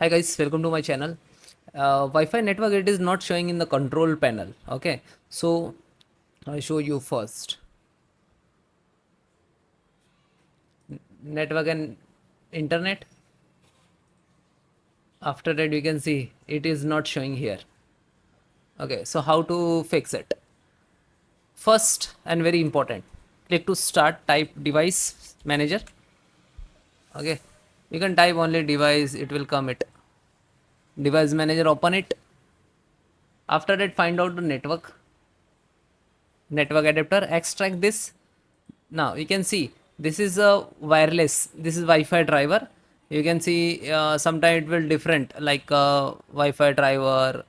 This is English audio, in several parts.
Hi guys, welcome to my channel. Wi-Fi network, it is not showing in the control panel. Okay, so I'll show you first network and internet. After that, you can see it is not showing here. Okay, so how to fix it? First and very important, click to start, type device manager. Okay, you can type only device, it will come it. Device manager, open it. After that, find out the network adapter, extract this. Now you can see this is a wireless, this is Wi-Fi driver. You can see sometimes it will different, like Wi-Fi driver,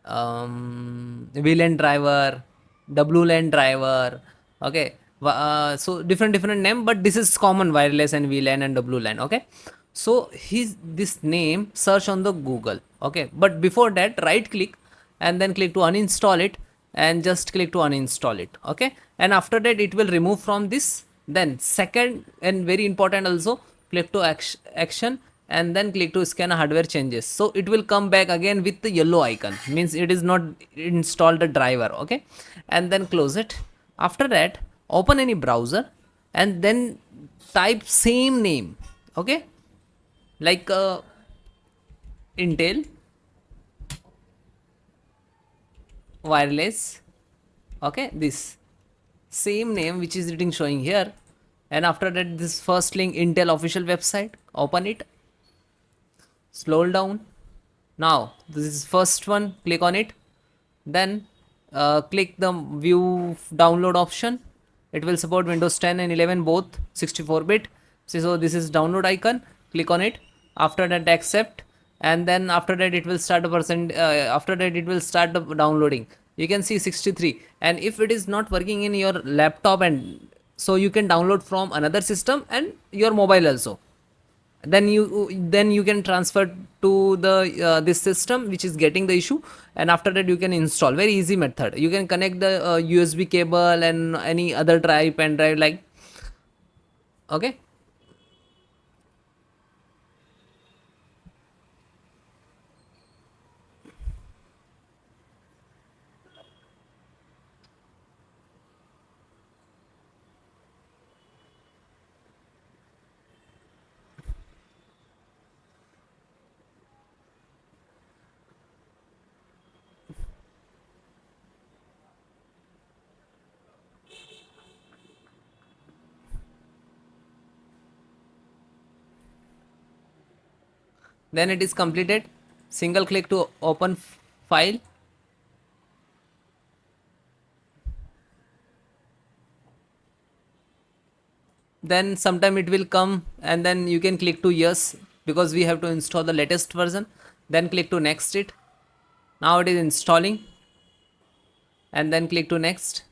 VLAN driver, WLAN driver. Okay, so different name, but this is common, wireless and VLAN and WLAN. Okay, so his this name search on the Google. Okay, but before that, right click and then click to uninstall it, and just click to uninstall it. Okay, and after that it will remove from this. Then second and very important also, click to action and then click to scan hardware changes. So it will come back again with the yellow icon, means it is not installed the driver. Okay, and then close it. After that, open any browser and then type same name. Okay, like Intel wireless. Okay, this same name which is written showing here. And after that, this first link, Intel official website, open it, scroll down. Now this is first one, click on it, then click the view download option. It will support Windows 10 and 11 both 64-bit. So this is download icon, click on it. After that, accept, and then after that it will start a percent. After that it will start the downloading. You can see 63, and if it is not working in your laptop, and so you can download from another system and your mobile also. Then you can transfer to the this system which is getting the issue, and after that you can install. Very easy method. You can connect the USB cable and any other drive, pen drive, like. Okay, then it is completed. Single click to open file. Then sometime it will come, and then you can click to yes, because we have to install the latest version. Then click to next it. Now it is installing, and then click to next.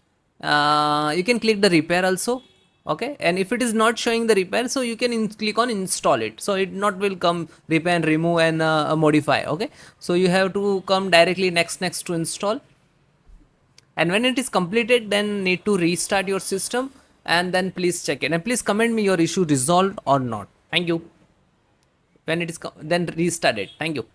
You can click the repair also. Okay, and if it is not showing the repair, so you can click on install it, so it not will come repair and remove and modify. Okay, so you have to come directly next to install, and when it is completed, then need to restart your system, and then please check it, and please comment me your issue resolved or not. Thank you. When it is then restart it. Thank you.